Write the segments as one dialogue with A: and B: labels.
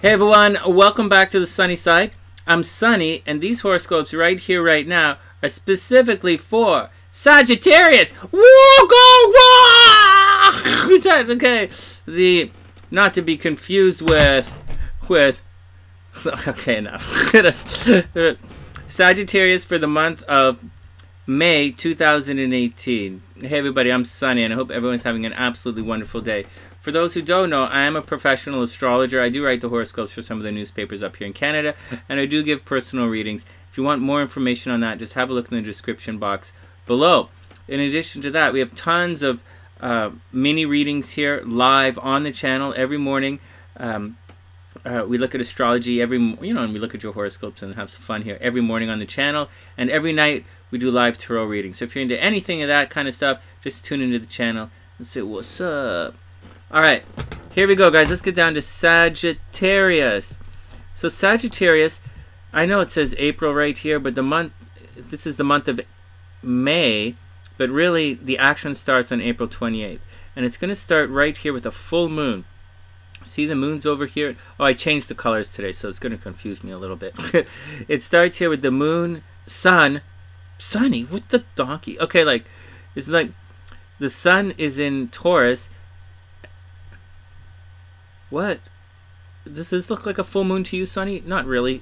A: Hey everyone, welcome back to the Sunny Side. I'm Sunny, and these horoscopes right here, right now, are specifically for Sagittarius. Woo, go, wah! Okay, not to be confused with, okay, enough. Sagittarius for the month of May 2018. Hey everybody, I'm Sunny, and I hope everyone's having an absolutely wonderful day. For those who don't know, I am a professional astrologer. I do write the horoscopes for some of the newspapers up here in Canada, and I do give personal readings. If you want more information on that, just have a look in the description box below. In addition to that, we have tons of mini readings here live on the channel every morning. We look at astrology and we look at your horoscopes and have some fun here every morning on the channel, and every night we do live tarot readings. So if you're into anything of that kind of stuff, just tune into the channel and say what's up. Alright, here we go, guys. Let's get down to Sagittarius. So Sagittarius, I know it says April right here, but this is the month of May, but really the action starts on April 28th. And it's going to start right here with a full moon. See, the moon's over here. Oh, I changed the colors today, so it's going to confuse me a little bit. It starts here with the moon, sun, Sunny, what the donkey? Okay, it's like the sun is in Taurus. What? Does this look like a full moon to you, Sunny? Not really.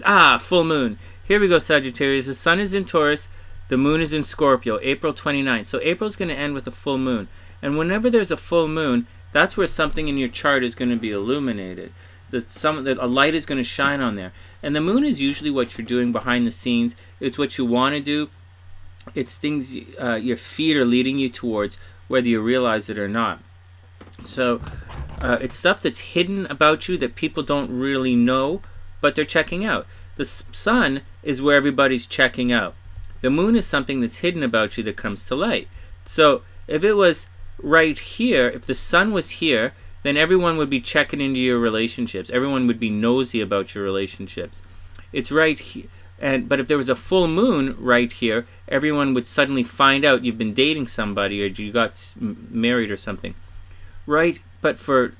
A: Ah, full moon. Here we go, Sagittarius. The sun is in Taurus. The moon is in Scorpio, April 29th. So April's going to end with a full moon. And whenever there's a full moon, that's where something in your chart is going to be illuminated. A light is going to shine on there. And the moon is usually what you're doing behind the scenes. It's what you want to do. It's things your feet are leading you towards, whether you realize it or not. So it's stuff that's hidden about you that people don't really know, but they're checking out. The sun is where everybody's checking out. The moon is something that's hidden about you that comes to light. So if it was right here, if the sun was here, then everyone would be checking into your relationships. Everyone would be nosy about your relationships. It's right here. But if there was a full moon right here, everyone would suddenly find out you've been dating somebody or you got married or something. Right, but for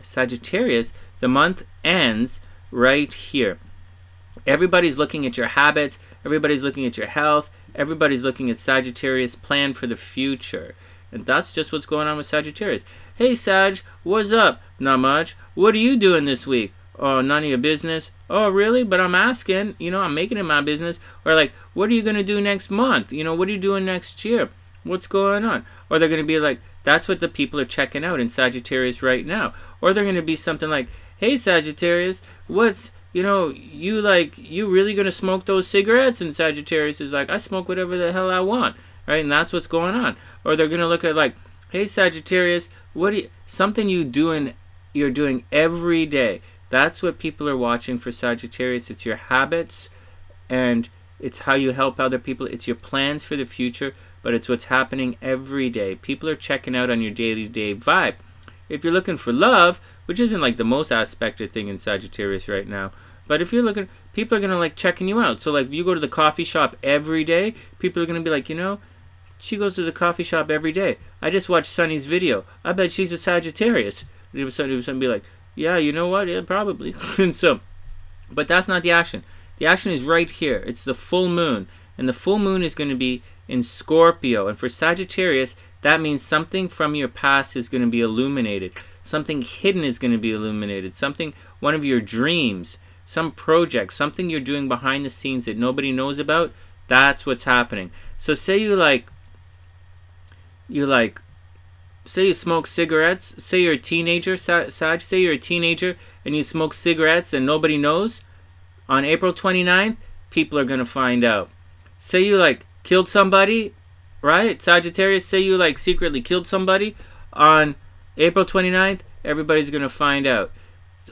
A: Sagittarius, the month ends right here. Everybody's looking at your habits, everybody's looking at your health, everybody's looking at Sagittarius' plan for the future. And that's just what's going on with Sagittarius. Hey Sag, what's up? Not much. What are you doing this week? Oh, none of your business. Oh, really? But I'm asking, I'm making it my business. Or like, what are you going to do next month? What are you doing next year? What's going on? Or they're going to be like, that's what the people are checking out in Sagittarius right now. Or they're going to be something like, hey Sagittarius, what's, you really going to smoke those cigarettes? And Sagittarius is like, I smoke whatever the hell I want. Right? And that's what's going on. Or they're going to look at like, hey Sagittarius, something you're doing every day. That's what people are watching for Sagittarius. It's your habits, and it's how you help other people. It's your plans for the future, but it's what's happening every day. People are checking out on your day-to-day vibe. If you're looking for love, which isn't like the most aspected thing in Sagittarius right now, but if you're looking, people are going to like checking you out. So like if you go to the coffee shop every day, people are going to be like, she goes to the coffee shop every day. I just watched Sunny's video. I bet she's a Sagittarius. It was something to be like, yeah, you know what? Yeah, probably. And so, but that's not the action. The action is right here. It's the full moon. And the full moon is going to be in Scorpio. And for Sagittarius, that means something from your past is going to be illuminated. Something hidden is going to be illuminated. One of your dreams, some project, something you're doing behind the scenes that nobody knows about, that's what's happening. So say say you smoke cigarettes. Say you're a teenager, Sag. Say you're a teenager and you smoke cigarettes and nobody knows. On April 29th, people are going to find out. Say you killed somebody, right? Sagittarius, say you secretly killed somebody. On April 29th, everybody's going to find out.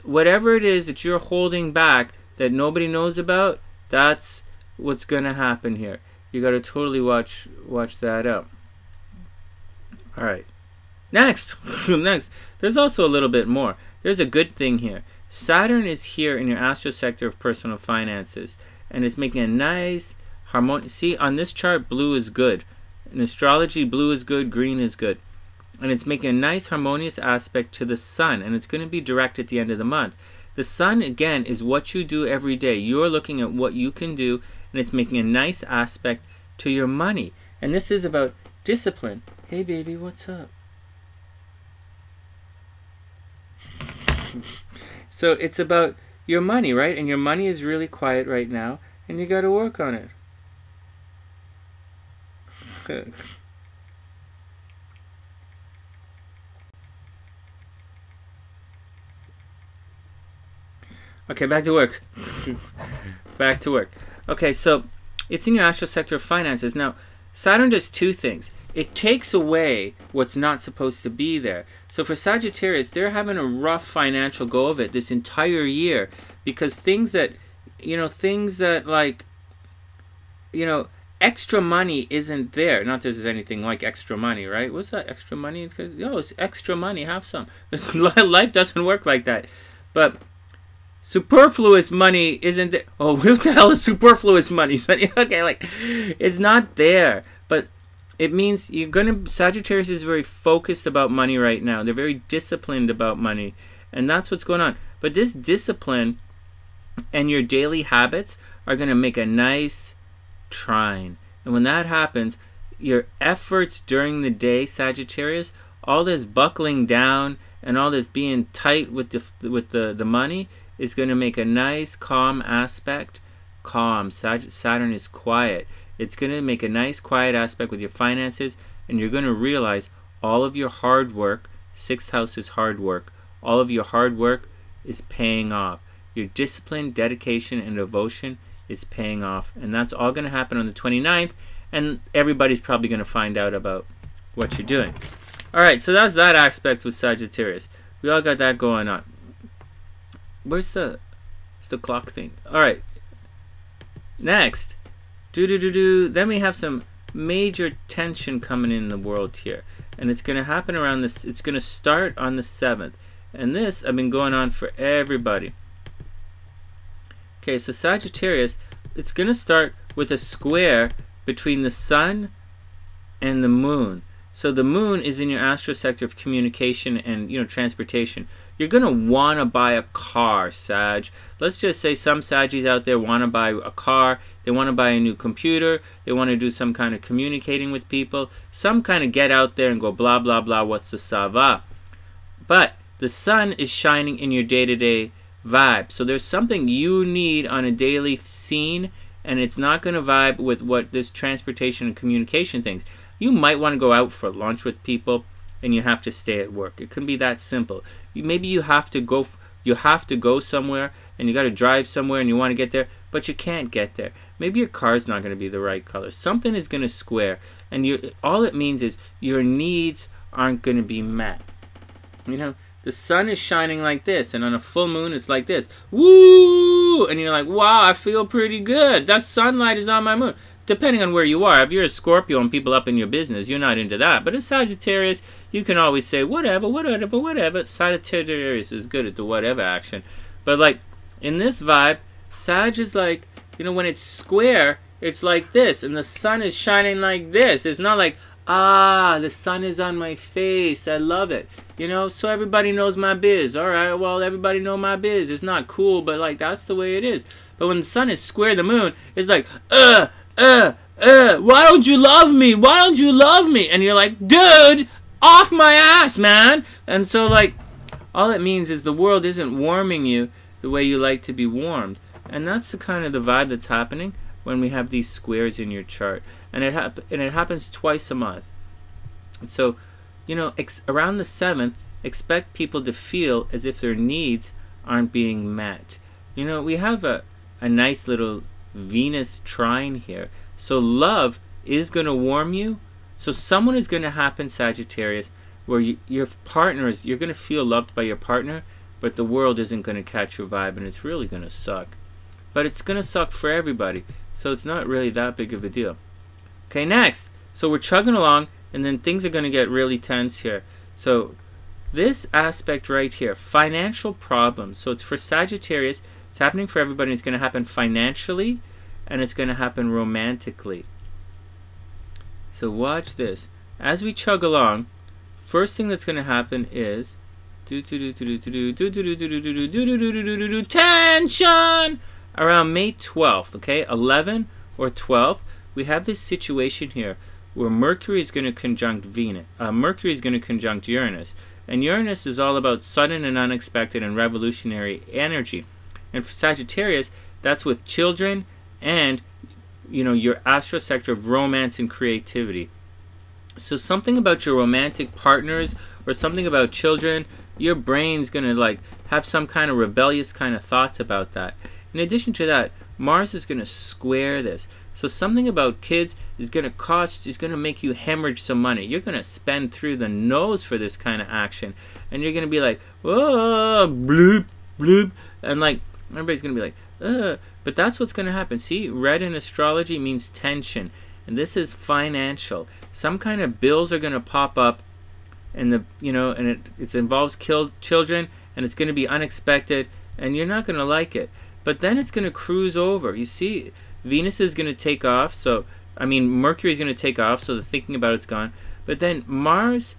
A: Whatever it is that you're holding back that nobody knows about, that's what's going to happen here. You got to totally watch that out. All right. Next. There's also a little bit more. There's a good thing here. Saturn is here in your astro sector of personal finances, and it's making a nice harmonious. See, on this chart, blue is good. In astrology, blue is good, green is good. and it's making a nice harmonious aspect to the sun, and it's going to be direct at the end of the month. The sun, again, is what you do every day. You're looking at what you can do, and it's making a nice aspect to your money. And this is about discipline. Hey, baby, what's up? So it's about your money, right? And your money is really quiet right now, and you got to work on it. Okay, back to work. Back to work. Okay, so it's in your astral sector of finances. Now, Saturn does two things. It takes away what's not supposed to be there. So for Sagittarius, they're having a rough financial go of it this entire year, because things that, like, extra money isn't there. Not that there's anything like extra money, right? What's that, extra money? It's extra money, have some. Life doesn't work like that. But superfluous money isn't there. Oh, what the hell is superfluous money? Okay, like, it's not there. But it means Sagittarius is very focused about money right now. They're very disciplined about money. And that's what's going on. But this discipline and your daily habits are going to make a nice trine. And when that happens, your efforts during the day, Sagittarius, all this buckling down and all this being tight with the money is going to make a nice calm aspect. Calm. Saturn is quiet. It's going to make a nice quiet aspect with your finances, and you're going to realize all of your hard work, 6th house is hard work, all of your hard work is paying off. Your discipline, dedication, and devotion is paying off. And that's all going to happen on the 29th, and everybody's probably going to find out about what you're doing. Alright, so that's that aspect with Sagittarius. We all got that going on. Where's the clock thing? Alright. Next. Then we have some major tension coming in the world here. And it's going to happen around this. It's going to start on the 7th. And this, I've been going on for everybody. Okay, so Sagittarius, it's going to start with a square between the sun and the moon. So the moon is in your astral sector of communication and, transportation. You're going to want to buy a car, Sag. Let's just say some Saggies out there want to buy a car. They want to buy a new computer. They want to do some kind of communicating with people. Some kind of get out there and go blah, blah, blah. What's the sava? But the sun is shining in your day-to-day vibe. So there's something you need on a daily scene, and it's not going to vibe with what this transportation and communication things. You might want to go out for lunch with people, and you have to stay at work. It can be that simple. Maybe you have to go somewhere, and you got to drive somewhere, and you want to get there, but you can't get there. Maybe your car's not going to be the right color. Something is going to square, and all it means is your needs aren't going to be met. The sun is shining like this, and on a full moon it's like this. Woo! And you're like, wow, I feel pretty good. That sunlight is on my moon. Depending on where you are. If you're a Scorpio and people up in your business, you're not into that. But as Sagittarius, you can always say, whatever, whatever, whatever. Sagittarius is good at the whatever action. But like, in this vibe, Sag is like, when it's square, it's like this. And the sun is shining like this. It's not like, the sun is on my face. I love it. So everybody knows my biz. All right, well, everybody know my biz. It's not cool, but like, that's the way it is. But when the sun is square the moon, it's like, why don't you love me? Why don't you love me? And you're like, dude, off my ass, man. And so, like, all it means is the world isn't warming you the way you like to be warmed. And that's the kind of the vibe that's happening when we have these squares in your chart. And it happens twice a month. So, around the 7th, expect people to feel as if their needs aren't being met. We have a nice little Venus trine here. So love is going to warm you. So someone is going to happen, Sagittarius, where your partner you're going to feel loved by your partner, but the world isn't going to catch your vibe, and it's really going to suck. But it's going to suck for everybody. So it's not really that big of a deal. Okay, next. So we're chugging along, and then things are going to get really tense here. So this aspect right here, financial problems. So it's for Sagittarius. It's happening for everybody. It's going to happen financially, and it's going to happen romantically. So watch this. As we chug along, first thing that's going to happen is tension around May 12th, okay, 11 or 12th. We have this situation here where Mercury is going to conjunct Venus. Mercury is going to conjunct Uranus, and Uranus is all about sudden and unexpected and revolutionary energy. And for Sagittarius, that's with children and, you know, your astral sector of romance and creativity. So something about your romantic partners or something about children, your brain's going to like have some kind of rebellious kind of thoughts about that. In addition to that, Mars is going to square this. So something about kids is going to make you hemorrhage some money. You're going to spend through the nose for this kind of action. And you're going to be like, oh, bloop, bloop. And like, everybody's going to be like, ugh. But that's what's going to happen. See, red in astrology means tension. And this is financial. Some kind of bills are going to pop up. And it involves children. And it's going to be unexpected. And you're not going to like it. But then it's going to cruise over. You see, Venus is going to take off. Mercury is going to take off. So the thinking about it's gone. But then Mars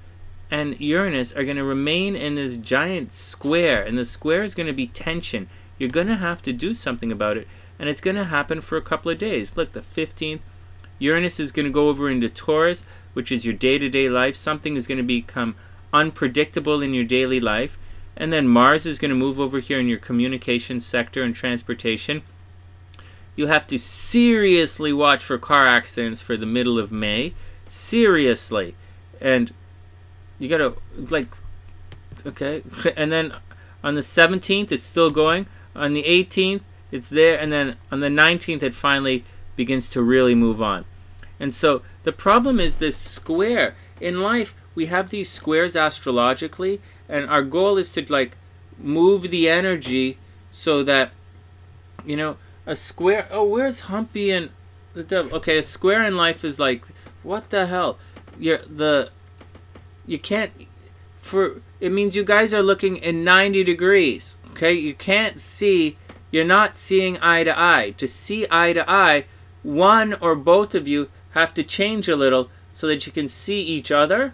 A: and Uranus are going to remain in this giant square. And the square is going to be tension. You're going to have to do something about it. And it's going to happen for a couple of days. Look, the 15th. Uranus is going to go over into Taurus, which is your day-to-day life. Something is going to become unpredictable in your daily life. And then Mars is going to move over here in your communication sector and transportation. You have to seriously watch for car accidents for the middle of May. Seriously. And you got to, like, okay. And then on the 17th, it's still going. On the 18th, it's there. And then on the 19th, it finally begins to really move on. And so the problem is this square. In life, we have these squares astrologically. And our goal is to, like, move the energy so that, you know, a square... Oh, where's Humpy and the devil? Okay, a square in life is like, what the hell? You can't... It means you guys are looking in 90 degrees. Okay? You can't see... You're not seeing eye to eye. To see eye to eye, one or both of you have to change a little so that you can see each other.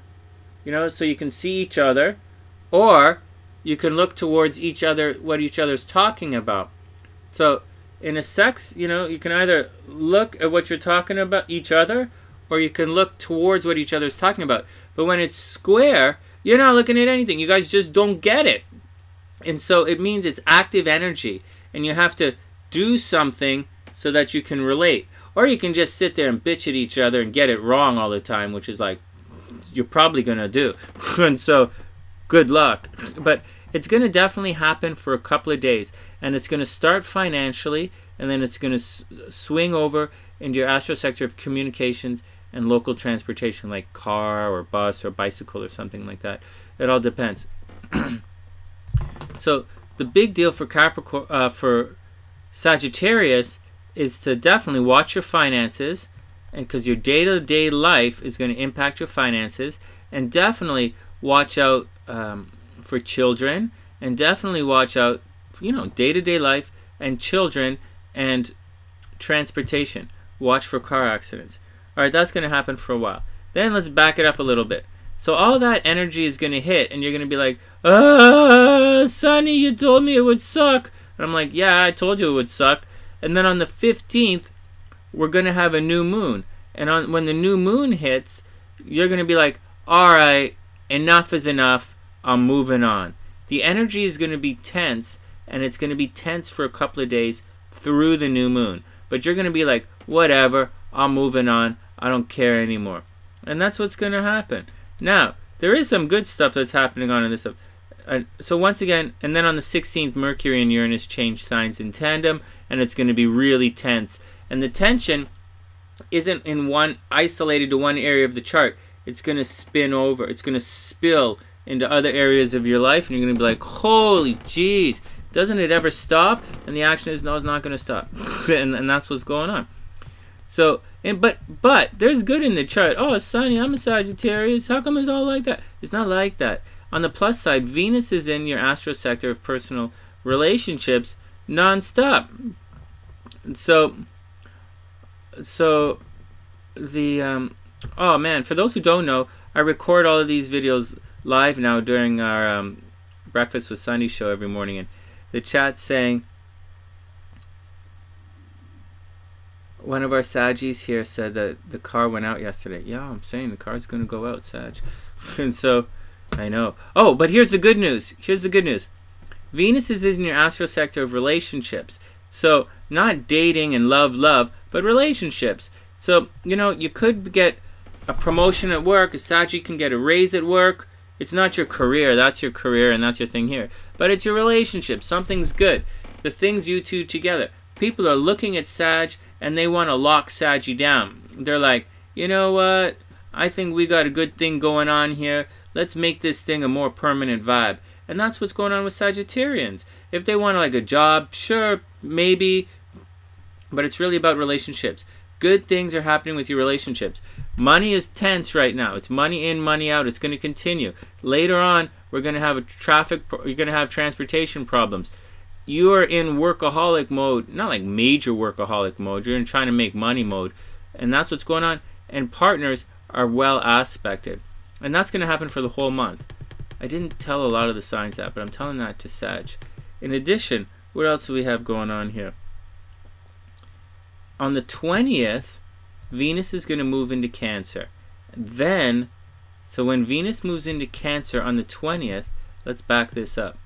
A: You know, so you can see each other. Or you can look towards each other, what each other's talking about. So in a sex, you know, you can either look at what you're talking about each other, or you can look towards what each other's talking about. But when it's square, you're not looking at anything. You guys just don't get it. And so it means it's active energy. And you have to do something so that you can relate. Or you can just sit there and bitch at each other and get it wrong all the time, which is like, you're probably going to do. And so... good luck. But it's going to definitely happen for a couple of days. And it's going to start financially. And then it's going to swing over into your astral sector of communications and local transportation, like car or bus or bicycle or something like that. It all depends. So the big deal for for Sagittarius is to definitely watch your finances. And because your day-to-day life is going to impact your finances. And definitely watch out for children, and definitely watch out for, you know, day-to-day life and children and transportation. Watch for car accidents. All right, that's going to happen for a while. Then let's back it up a little bit. So all that energy is going to hit, and you're going to be like, Sunny, you told me it would suck. And I'm like, yeah, I told you it would suck. And then on the 15th, we're going to have a new moon. And when the new moon hits, you're going to be like, all right, enough is enough. I'm moving on. The energy is going to be tense, and it's going to be tense for a couple of days through the new moon. But you're going to be like, whatever, I'm moving on. I don't care anymore. And that's what's going to happen. Now, there is some good stuff that's happening on in this stuff. So once again, and then on the 16th, Mercury and Uranus change signs in tandem, and it's going to be really tense. And the tension isn't isolated to one area of the chart. It's going to spin over. It's going to spill into other areas of your life, and you're going to be like, holy jeez, doesn't it ever stop? And the action is, no, it's not going to stop. and that's what's going on. So, but there's good in the chart. Oh, Sunny, I'm a Sagittarius. How come it's all like that? It's not like that. On the plus side, Venus is in your astral sector of personal relationships non-stop. So the oh man, for those who don't know, I record all of these videos live now during our Breakfast with Sunny show every morning, and the chat's saying, one of our Saggies here said that the car went out yesterday. Yeah, I'm saying the car's going to go out, Sag. And so, I know. Oh, but here's the good news. Here's the good news. Venus is in your astral sector of relationships. So, not dating and love, but relationships. So, you know, you could get a promotion at work. A Saggy can get a raise at work. It's not your career. That's your career and that's your thing here. But it's your relationship. Something's good. The things you two together. People are looking at Sag and they want to lock Saggy down. They're like, you know what? I think we got a good thing going on here. Let's make this thing a more permanent vibe. And that's what's going on with Sagittarians. If they want like a job, sure, maybe. But it's really about relationships. Good things are happening with your relationships. Money is tense right now. It's money in, money out. It's going to continue. Later on, we're going to have you're going to have transportation problems. You are in workaholic mode, not like major workaholic mode. You're in trying to make money mode. And that's what's going on. And partners are well aspected. And that's going to happen for the whole month. I didn't tell a lot of the signs that, but I'm telling that to Sag. In addition, what else do we have going on here? On the 20th, Venus is going to move into Cancer. Then, so when Venus moves into Cancer on the 20th, let's back this up.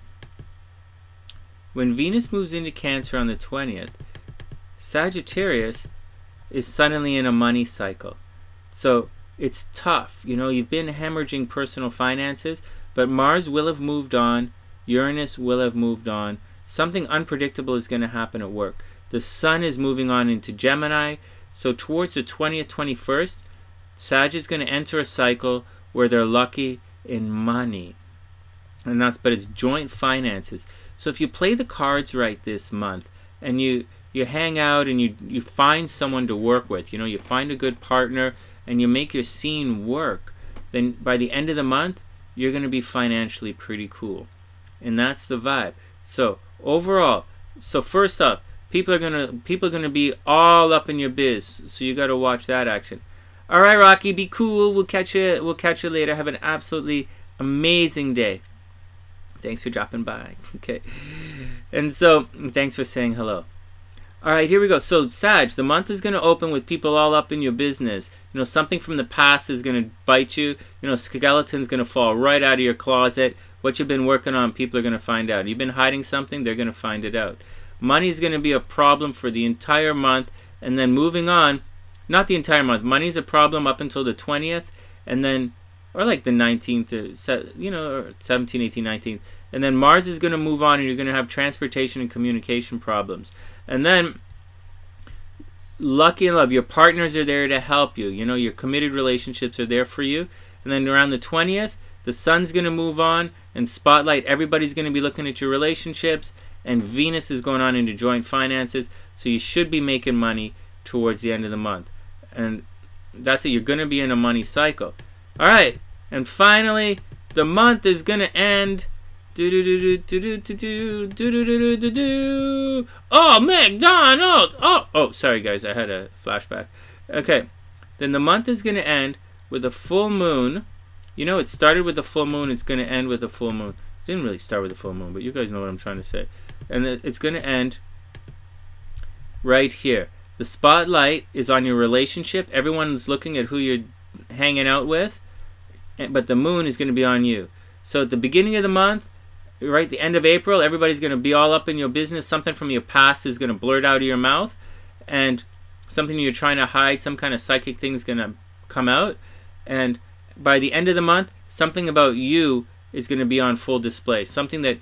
A: When Venus moves into Cancer on the 20th, Sagittarius is suddenly in a money cycle. So it's tough. You know, you've been hemorrhaging personal finances, but Mars will have moved on. Uranus will have moved on. Something unpredictable is going to happen at work. The Sun is moving on into Gemini. So towards the 20th, 21st, Sag is going to enter a cycle where they're lucky in money. And but it's joint finances. So if you play the cards right this month and you hang out and you find someone to work with, you know, you find a good partner and you make your scene work, then by the end of the month, you're going to be financially pretty cool. And that's the vibe. So overall, so first off, people are gonna be all up in your biz. So you got to watch that action. All right, Rocky, be cool. We'll catch you later. Have an absolutely amazing day. Thanks for dropping by. Okay. And so, thanks for saying hello. All right, here we go. So, Sag, the month is going to open with people all up in your business. You know, something from the past is going to bite you. You know, skeleton's going to fall right out of your closet. What you've been working on, people are going to find out. You've been hiding something, they're going to find it out. Money's going to be a problem for the entire month. And then moving on, not the entire month. Money's a problem up until the 20th. And then, or like the 19th, you know, or 17, 18, 19th. And then Mars is going to move on and you're going to have transportation and communication problems. And then, lucky in love, your partners are there to help you. You know, your committed relationships are there for you. And then around the 20th, the Sun's going to move on and spotlight. Everybody's going to be looking at your relationships. And Venus is going on into joint finances. So you should be making money towards the end of the month. And that's it. You're going to be in a money cycle. All right. And finally, the month is going to end. Oh, McDonald's! Oh, sorry guys, I had a flashback. Okay, then the month is going to end with a full moon. You know, it started with a full moon. It's going to end with a full moon. It didn't really start with a full moon, but you guys know what I'm trying to say. And it's going to end right here. The spotlight is on your relationship. Everyone's looking at who you're hanging out with, but the moon is going to be on you. So at the beginning of the month, right, the end of April, everybody's going to be all up in your business. Something from your past is going to blurt out of your mouth. And something you're trying to hide, some kind of psychic thing is going to come out. And by the end of the month, something about you is going to be on full display. Something that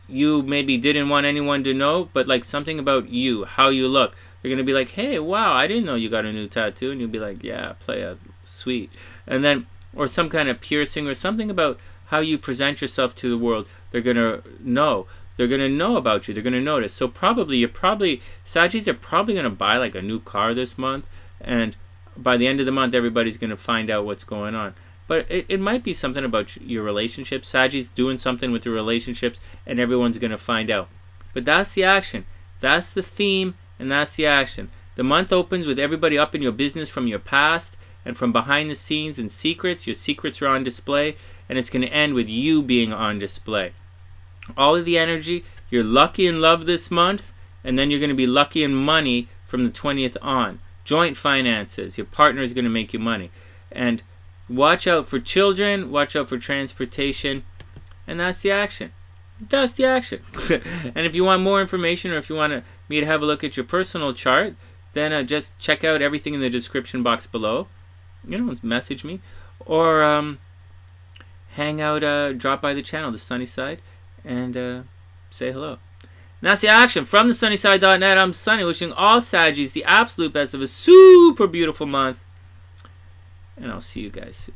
A: you maybe didn't want anyone to know, but like something about you, how you look. They're going to be like, hey, wow, I didn't know you got a new tattoo. And you'll be like, yeah, playa, sweet. And then, or some kind of piercing or something about how you present yourself to the world. They're going to know. They're going to know about you. They're going to notice. So Saggies are probably going to buy like a new car this month. And by the end of the month, everybody's going to find out what's going on. But it might be something about your relationships. Saggies doing something with your relationships, and everyone's going to find out. But that's the action. That's the theme, and that's the action. The month opens with everybody up in your business from your past, And from behind the scenes and secrets, your secrets are on display. And it's going to end with you being on display. All of the energy, you're lucky in love this month. And then you're going to be lucky in money from the 20th on. Joint finances. Your partner is going to make you money. And watch out for children. Watch out for transportation. And that's the action. That's the action. And if you want more information, or if you want me to have a look at your personal chart, then just check out everything in the description box below. You know, message me. Or hang out, drop by the channel, TheSunnySide, and say hello. And that's the action. From TheSunnySide.net, I'm Sunny, wishing all Saggies the absolute best of a super beautiful month. And I'll see you guys soon.